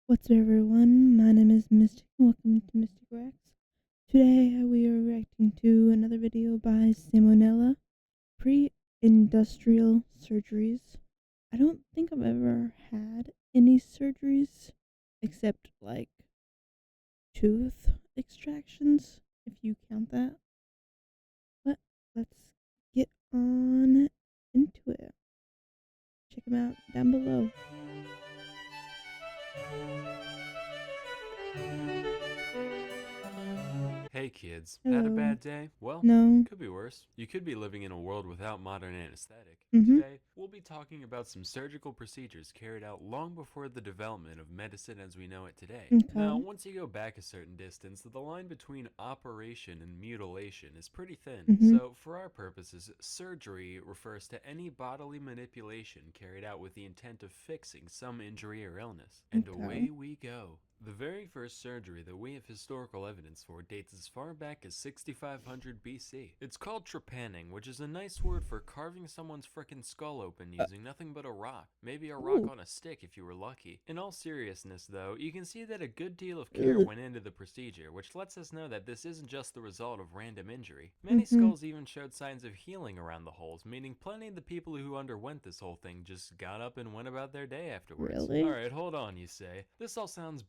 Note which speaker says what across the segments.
Speaker 1: What's up, everyone? My name is Mistic. Welcome to Mistic Reacts. Today we are reacting to another video by Salmonella, pre-industrial surgeries. I don't think I've ever had any surgeries except like tooth extractions, if you count that. But let's get on into it. Check them out down below.
Speaker 2: Hey kids, had a
Speaker 1: Hello.
Speaker 2: bad day? Well,
Speaker 1: No.
Speaker 2: could be worse. You could be living in a world without modern anesthetic.
Speaker 1: Mm-hmm.
Speaker 2: Today, we'll be talking about some surgical procedures carried out long before the development of medicine as we know it today. Now,
Speaker 1: Okay.
Speaker 2: once you go back a certain distance, the line between operation and mutilation is pretty thin.
Speaker 1: Mm-hmm.
Speaker 2: So, for our purposes, surgery refers to any bodily manipulation carried out with the intent of fixing some injury or illness. And
Speaker 1: Okay.
Speaker 2: away we go. The very first surgery that we have historical evidence for dates as far back as 6500 BC. It's called trepanning, which is a nice word for carving someone's frickin' skull open using nothing but a rock. Maybe a rock
Speaker 1: Ooh.
Speaker 2: on a stick if you were lucky. In all seriousness though, you can see that a good deal of care
Speaker 1: Ugh.
Speaker 2: went into the procedure, which lets us know that this isn't just the result of random injury. Many
Speaker 1: Mm-hmm.
Speaker 2: skulls even showed signs of healing around the holes, meaning plenty of the people who underwent this whole thing just got up and went about their day afterwards.
Speaker 1: Really?
Speaker 2: Alright, hold on, you say. This all sounds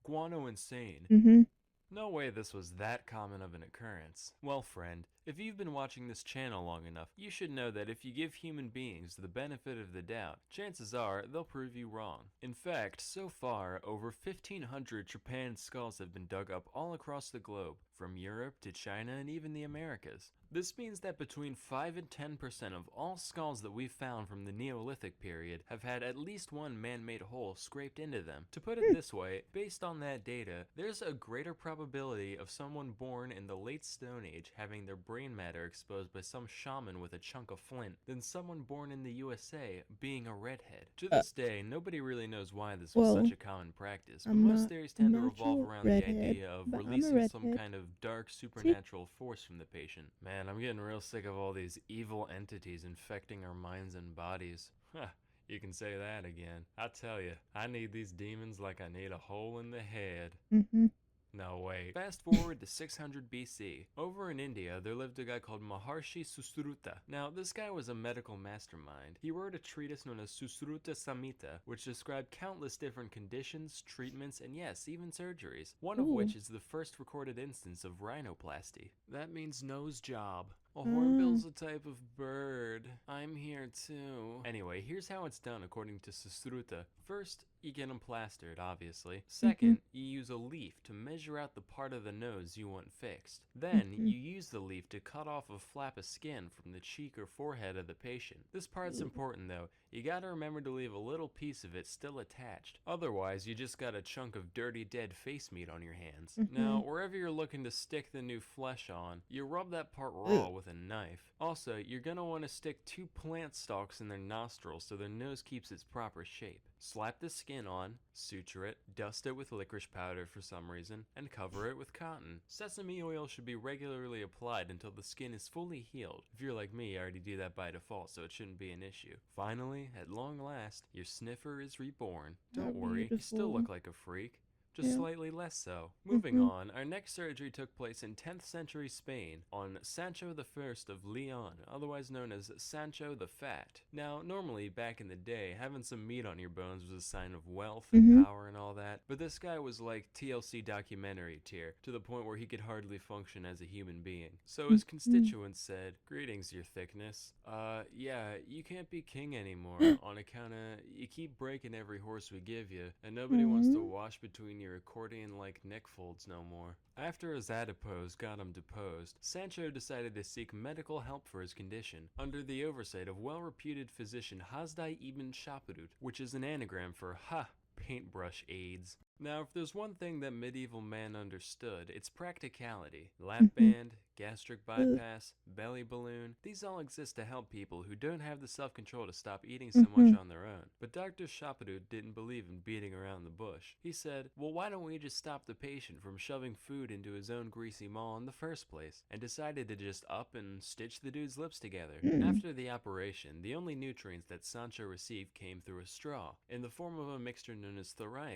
Speaker 2: guano insane.
Speaker 1: Mm-hmm.
Speaker 2: No way this was that common of an occurrence. Well, friend, if you've been watching this channel long enough, you should know that if you give human beings the benefit of the doubt, chances are they'll prove you wrong. In fact, so far, over 1,500 trepanned skulls have been dug up all across the globe, from Europe to China and even the Americas. This means that between 5 and 10% of all skulls that we've found from the Neolithic period have had at least one man-made hole scraped into them. To put it this way, based on that data, there's a greater probability of someone born in the late Stone Age having their brain matter exposed by some shaman with a chunk of flint than someone born in the USA being a redhead. To
Speaker 1: Uh,
Speaker 2: this day, nobody really knows why this was such
Speaker 1: well,
Speaker 2: a common practice, but
Speaker 1: I'm
Speaker 2: most
Speaker 1: not
Speaker 2: theories tend to
Speaker 1: not
Speaker 2: revolve
Speaker 1: your
Speaker 2: around the
Speaker 1: redhead,
Speaker 2: idea of
Speaker 1: but I'm a
Speaker 2: releasing some
Speaker 1: redhead.
Speaker 2: kind of dark
Speaker 1: See?
Speaker 2: supernatural force from the patient. Man, I'm getting real sick of all these evil entities infecting our minds and bodies. Huh. You can say that again. I tell you, I need these demons like I need a hole in the head.
Speaker 1: Mm-hmm.
Speaker 2: No, wait. Fast forward to 600 BC. Over in India, there lived a guy called Maharshi Susruta. Now, this guy was a medical mastermind. He wrote a treatise known as Susruta Samhita, which described countless different conditions, treatments, and yes, even surgeries. One of
Speaker 1: Ooh.
Speaker 2: which is the first recorded instance of rhinoplasty. That means nose job. A
Speaker 1: Uh,
Speaker 2: hornbill's a type of bird. I'm here too. Anyway, here's how it's done according to Susruta. First, you get them plastered, obviously.
Speaker 1: mm-hmm.
Speaker 2: Second, you use a leaf to measure out the part of the nose you want fixed. Then,
Speaker 1: Mm-hmm.
Speaker 2: you use the leaf to cut off a flap of skin from the cheek or forehead of the patient. This part's
Speaker 1: Ooh.
Speaker 2: important though. You gotta remember to leave a little piece of it still attached. Otherwise, you just got a chunk of dirty dead face meat on your hands.
Speaker 1: Mm-hmm.
Speaker 2: Now, wherever you're looking to stick the new flesh on, you rub that part raw
Speaker 1: Ugh.
Speaker 2: with a knife. Also, you're gonna want to stick 2 plant stalks in their nostrils so their nose keeps its proper shape. Slap the skin on, suture it, dust it with licorice powder for some reason, and cover it with cotton. Sesame oil should be regularly applied until the skin is fully healed. If you're like me, I already do that by default, so it shouldn't be an issue. Finally, at long last, your sniffer is reborn.
Speaker 1: How
Speaker 2: Don't worry, you still
Speaker 1: beautiful.
Speaker 2: look like a freak, just
Speaker 1: Yeah.
Speaker 2: slightly less so. Moving
Speaker 1: Mm-hmm.
Speaker 2: on, our next surgery took place in 10th century Spain on Sancho I of Leon, otherwise known as Sancho the Fat. Now, normally back in the day, having some meat on your bones was a sign of wealth and
Speaker 1: Mm-hmm.
Speaker 2: power and all that, but this guy was like TLC documentary tier, to the point where he could hardly function as a human being. So his
Speaker 1: Mm-hmm.
Speaker 2: constituents said, "Greetings, your thickness. Yeah, you can't be king anymore on account of you keep breaking every horse we give you, and nobody wants to
Speaker 1: Mm-hmm.
Speaker 2: wash between your accordion-like neck folds no more." After his adipose got him deposed, Sancho decided to seek medical help for his condition, under the oversight of well-reputed physician Hasdai ibn Shaprut, which is an anagram for paintbrush aids. Now, if there's one thing that medieval man understood, it's practicality. Lap
Speaker 1: Mm-hmm.
Speaker 2: band, gastric
Speaker 1: Ugh.
Speaker 2: bypass, belly balloon, these all exist to help people who don't have the self-control to stop eating so much
Speaker 1: Mm-hmm.
Speaker 2: on their own. But Dr. Chapadut didn't believe in beating around the bush. He said, well, why don't we just stop the patient from shoving food into his own greasy maw in the first place? And decided to just up and stitch the dude's lips together.
Speaker 1: Mm.
Speaker 2: After the operation, the only nutrients that Sancho received came through a straw, in the form of a mixture known as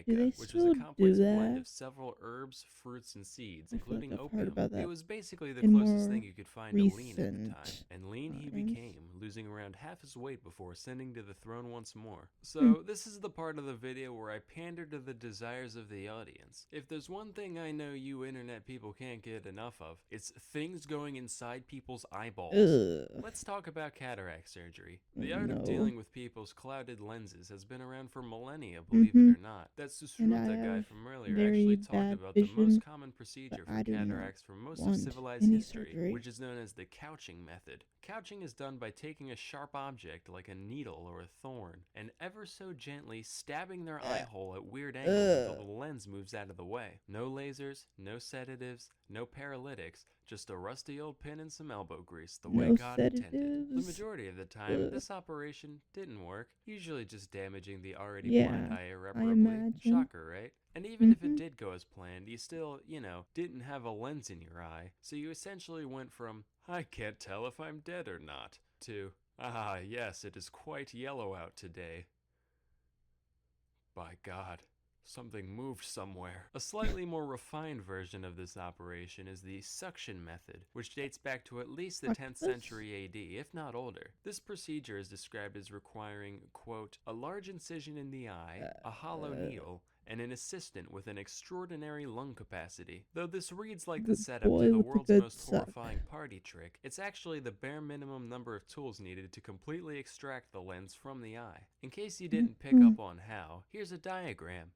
Speaker 1: Do they
Speaker 2: thoraika, which was a
Speaker 1: still do
Speaker 2: complex blend
Speaker 1: that?
Speaker 2: of several herbs, fruits, and seeds,
Speaker 1: I feel like
Speaker 2: including
Speaker 1: I've heard
Speaker 2: opium.
Speaker 1: about
Speaker 2: It
Speaker 1: that
Speaker 2: was basically the
Speaker 1: in
Speaker 2: closest thing
Speaker 1: more
Speaker 2: you could find to lean at the time,
Speaker 1: recent
Speaker 2: and lean he
Speaker 1: times.
Speaker 2: became, losing around half his weight before ascending to the throne once more.
Speaker 1: Hmm.
Speaker 2: So, this is the part of the video where I pander to the desires of the audience. If there's one thing I know you internet people can't get enough of, it's things going inside people's eyeballs.
Speaker 1: Ugh.
Speaker 2: Let's talk about cataract surgery.
Speaker 1: Oh,
Speaker 2: The art of
Speaker 1: no.
Speaker 2: dealing with people's clouded lenses has been around for millennia, believe it
Speaker 1: Mm-hmm.
Speaker 2: or not. That
Speaker 1: And I
Speaker 2: Susruta guy
Speaker 1: have
Speaker 2: from earlier
Speaker 1: very
Speaker 2: actually talked
Speaker 1: bad
Speaker 2: about the most
Speaker 1: vision,
Speaker 2: common
Speaker 1: but
Speaker 2: procedure for
Speaker 1: I do not
Speaker 2: cataracts for most of
Speaker 1: want
Speaker 2: civilized
Speaker 1: any
Speaker 2: history,
Speaker 1: surgery.
Speaker 2: which is known as the couching method. Couching is done by taking a sharp object like a needle or a thorn and ever so gently stabbing their eye hole at weird angles until the
Speaker 1: Ugh.
Speaker 2: lens moves out of the way. No lasers, no sedatives, no paralytics, just a rusty old pin and some elbow grease, the way
Speaker 1: No
Speaker 2: God intended. The
Speaker 1: sedatives.
Speaker 2: majority of the time,
Speaker 1: Ugh.
Speaker 2: this operation didn't work, usually just damaging the already blind
Speaker 1: Yeah,
Speaker 2: eye
Speaker 1: I
Speaker 2: irreparably.
Speaker 1: imagine.
Speaker 2: Shocker, right? And even if it
Speaker 1: Mm-hmm.
Speaker 2: did go as planned, you still, didn't have a lens in your eye, so you essentially went from, I can't tell if I'm dead or not, to, ah, yes, it is quite yellow out today. By God, something moved somewhere. A slightly more refined version of this operation is the suction method, which dates back to at least the 10th
Speaker 1: Octopus?
Speaker 2: century AD, if not older. This procedure is described as requiring, quote, a large incision in the eye, a hollow
Speaker 1: Uh,
Speaker 2: needle, and an assistant with an extraordinary lung capacity. Though this reads like the
Speaker 1: the
Speaker 2: setup to
Speaker 1: boy
Speaker 2: the
Speaker 1: with the
Speaker 2: world's
Speaker 1: good
Speaker 2: most
Speaker 1: suck.
Speaker 2: horrifying party trick, it's actually the bare minimum number of tools needed to completely extract the lens from the eye. In case you didn't pick
Speaker 1: Mm-hmm.
Speaker 2: up on how, here's a diagram.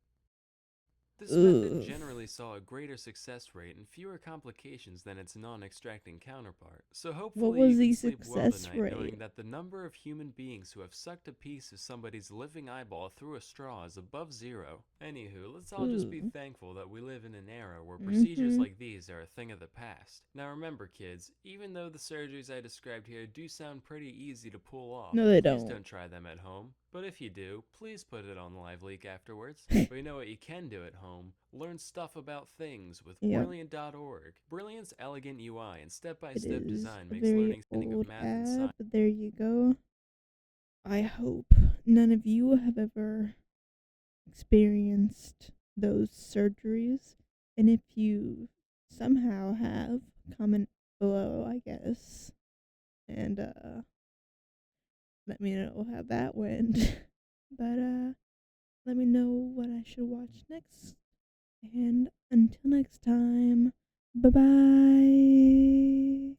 Speaker 2: This method
Speaker 1: Ugh.
Speaker 2: generally saw a greater success rate and fewer complications than its non-extracting counterpart. So
Speaker 1: What
Speaker 2: hopefully you
Speaker 1: was
Speaker 2: can
Speaker 1: the
Speaker 2: sleep well
Speaker 1: success
Speaker 2: tonight knowing
Speaker 1: rate?
Speaker 2: that the number of human beings who have sucked a piece of somebody's living eyeball through a straw is above zero. Anywho, let's all just be
Speaker 1: Ooh.
Speaker 2: thankful that we live in an era where procedures
Speaker 1: Mm-hmm.
Speaker 2: like these are a thing of the past. Now remember kids, even though the surgeries I described here do sound pretty easy to pull off,
Speaker 1: No, they
Speaker 2: please
Speaker 1: don't.
Speaker 2: don't try them at home. But if you do, please put it on LiveLeak afterwards. But you know what you can do at home? Learn stuff about things with
Speaker 1: Yep.
Speaker 2: Brilliant.org. Brilliant's elegant UI and
Speaker 1: It
Speaker 2: step-by-step
Speaker 1: is
Speaker 2: design
Speaker 1: a
Speaker 2: makes
Speaker 1: very
Speaker 2: learning of
Speaker 1: old
Speaker 2: math and
Speaker 1: ad,
Speaker 2: science.
Speaker 1: but there you go. I hope none of you have ever experienced those surgeries. And if you somehow have, comment below, I guess. And let me know how that went. But let me know what I should watch next. And until next time, bye bye.